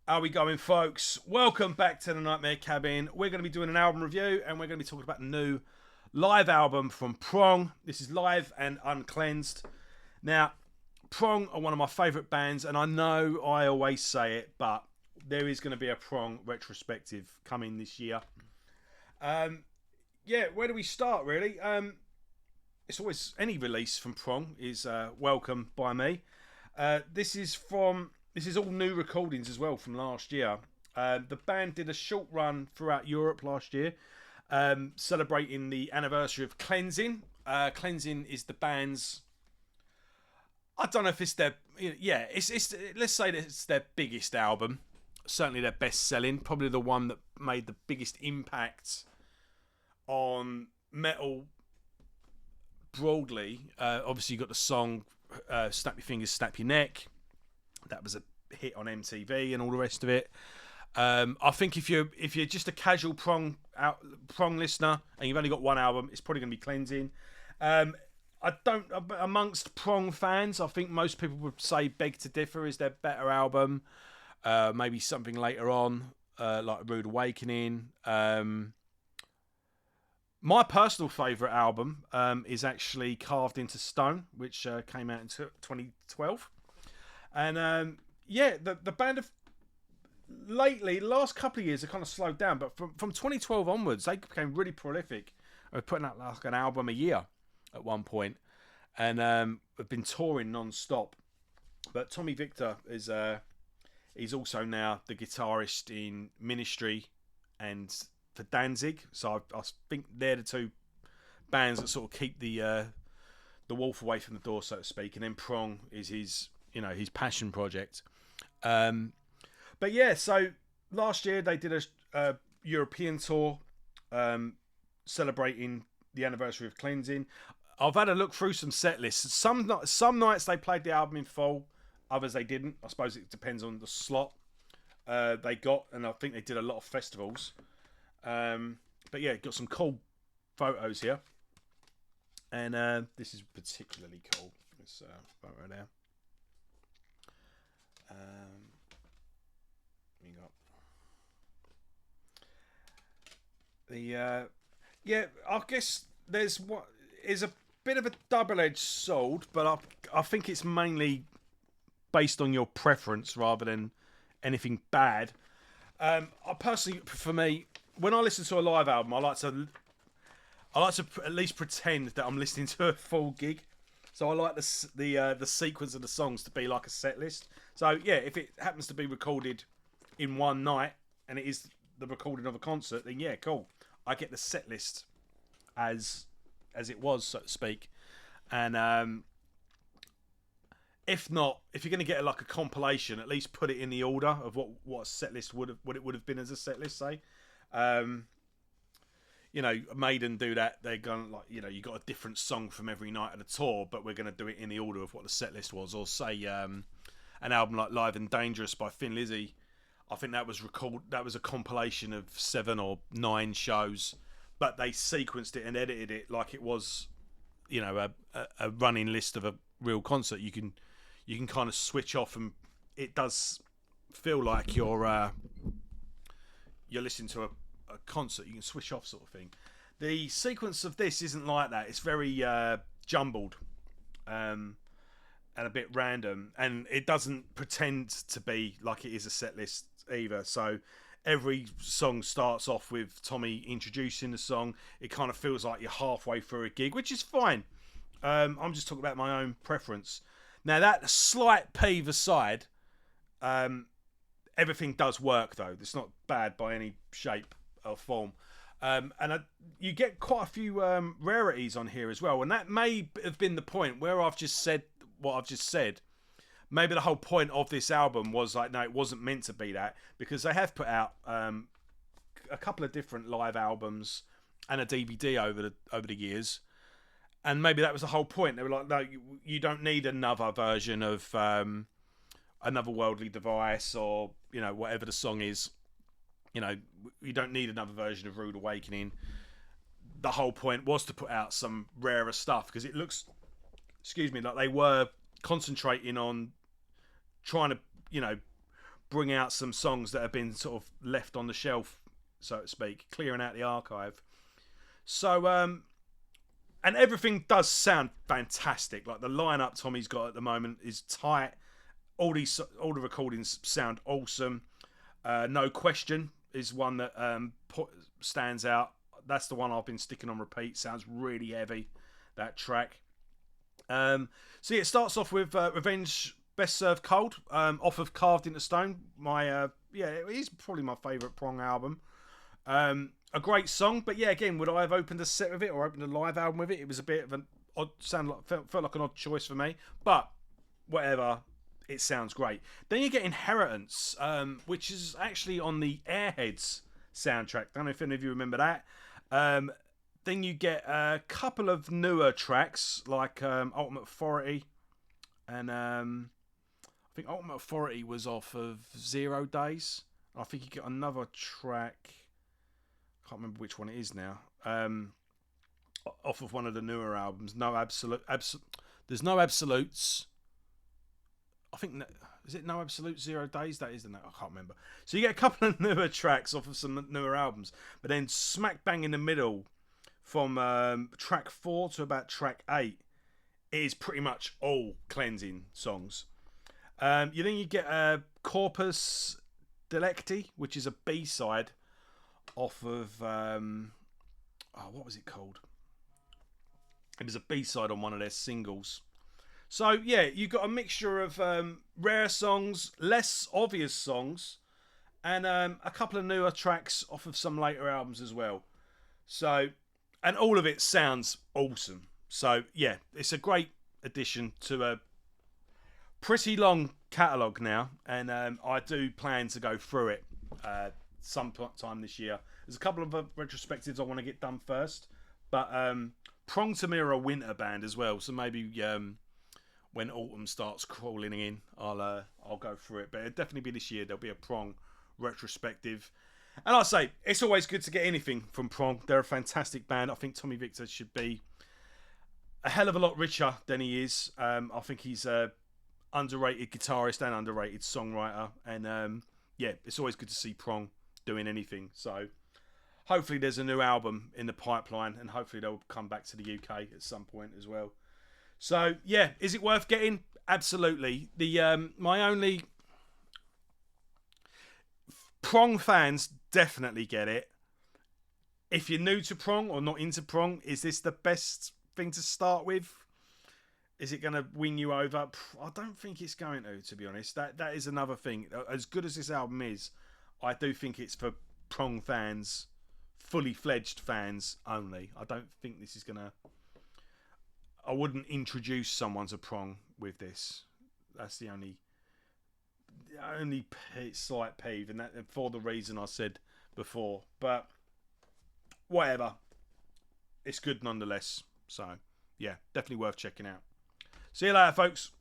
How we going, folks? Welcome back to the Nightmare Cabin. We're going to be doing an album review, and we're going to be talking about the new live album from Prong. This is Live and Uncleansed. Now, Prong are one of my favourite bands, and I know I always say it, but there is going to be a Prong retrospective coming this year. Yeah, where do we start, really? It's always any release from Prong is welcome by me. This is all new recordings as well from last year. The band did a short run throughout Europe last year, celebrating the anniversary of Cleansing. Cleansing is the band's. I don't know if it's their. Yeah, it's let's say that it's their biggest album. Certainly their best selling. Probably the one that made the biggest impact on metal broadly. Obviously, you got the song "Snap Your Fingers, Snap Your Neck." That was a hit on MTV and all the rest of it. I think if you're just a casual Prong listener and you've only got one album, it's probably going to be Cleansing. I don't amongst Prong fans. I think most people would say Beg to Differ is their better album. Maybe something later on, like Rude Awakening. My personal favourite album is actually Carved into Stone, which came out in 2012. And the band have lately, the last couple of years, have kind of slowed down. But from 2012 onwards, they became really prolific. They were putting out like an album a year at one point, and have been touring non-stop. But Tommy Victor is he's also now the guitarist in Ministry and for Danzig. So I think they're the two bands that sort of keep the wolf away from the door, so to speak. And then Prong is his passion project. But yeah, so last year they did a European tour celebrating the anniversary of Cleansing. I've had a look through some set lists. Some nights they played the album in full, others they didn't. I suppose it depends on the slot they got, and I think they did a lot of festivals. But yeah, got some cool photos here, and this is particularly cool. This photo there. We got the yeah. I guess there's what is a bit of a double-edged sword, but I think it's mainly based on your preference rather than anything bad. I personally, for me, when I listen to a live album, I like to at least pretend that I'm listening to a full gig. So I like the sequence of the songs to be like a set list. So yeah, if it happens to be recorded in one night and it is the recording of a concert, then yeah, cool. I get the set list as it was, so to speak. And if not, if you're going to get like a compilation, at least put it in the order of what a set list would have been as a set list, say. Maiden do that. They're going like, you got a different song from every night of the tour, but we're going to do it in the order of what the set list was. Or say an album like Live and Dangerous by Thin Lizzy. I think that was a compilation of 7 or 9 shows, but they sequenced it and edited it like it was, a running list of a real concert. You can kind of switch off, and it does feel like you're listening to a concert. You can switch off, sort of thing. The sequence of this isn't like that. It's very jumbled and a bit random, and it doesn't pretend to be like it is a set list either. So every song starts off with Tommy introducing the song. It kind of feels like you're halfway through a gig, which is fine. I'm just talking about my own preference. Now, that slight peeve aside, everything does work, though. It's not bad by any shape or form. You get quite a few rarities on here as well, and that may have been the point where I've just said what I've just said. Maybe the whole point of this album was like, no, it wasn't meant to be that, because they have put out a couple of different live albums and a DVD over the years, and maybe that was the whole point. They were like, no, you don't need another version of Another Worldly Device, or whatever the song is. You don't need another version of Rude Awakening. The whole point was to put out some rarer stuff, because it looks, like they were concentrating on trying to, bring out some songs that have been sort of left on the shelf, so to speak, clearing out the archive. So, and everything does sound fantastic. Like the lineup Tommy's got at the moment is tight. All the recordings sound awesome. No Question is one that stands out. That's the one I've been sticking on repeat. Sounds really heavy, that track. So yeah, it starts off with Revenge Best Served Cold, off of Carved into Stone. My it is probably my favourite Prong album. A great song, but yeah, again, would I have opened a set with it or opened a live album with it? It was a bit of an odd felt like an odd choice for me, but whatever. It sounds great. Then you get Inheritance, which is actually on the Airheads soundtrack. Don't know if any of you remember that. Then you get a couple of newer tracks like Ultimate Authority, and I think Ultimate Authority was off of 0 Days. I think you get another track. I can't remember which one it is now. Off of one of the newer albums. There's no absolutes. I think, is it No Absolute 0 Days? That is the name. I can't remember. So you get a couple of newer tracks off of some newer albums, but then smack bang in the middle, from track 4 to about track 8, it is pretty much all cleansing songs. Then you get Corpus Delicti, which is a B-side off of what was it called? It was a B-side on one of their singles. So yeah, you got a mixture of rare songs, less obvious songs, and a couple of newer tracks off of some later albums as well. So, and all of it sounds awesome. So yeah, it's a great addition to a pretty long catalogue now, and I do plan to go through it sometime this year. There's a couple of retrospectives I want to get done first, but Prong to me are a winter band as well, so maybe when autumn starts crawling in, I'll go through it. But it'll definitely be this year. There'll be a Prong retrospective. And I'll say, it's always good to get anything from Prong. They're a fantastic band. I think Tommy Victor should be a hell of a lot richer than he is. I think he's a underrated guitarist and underrated songwriter. And yeah, it's always good to see Prong doing anything. So hopefully there's a new album in the pipeline, and hopefully they'll come back to the UK at some point as well. So yeah, is it worth getting? Absolutely. The my only Prong fans definitely get it. If you're new to Prong or not into Prong, is this the best thing to start with? Is it going to win you over? I don't think it's going to be honest. That is another thing. As good as this album is, I do think it's for Prong fans, fully fledged fans only. I don't think this is going to... I wouldn't introduce someone to Prong with this. That's the only slight peeve, and that for the reason I said before. But whatever, it's good nonetheless. So yeah, definitely worth checking out. See you later, folks.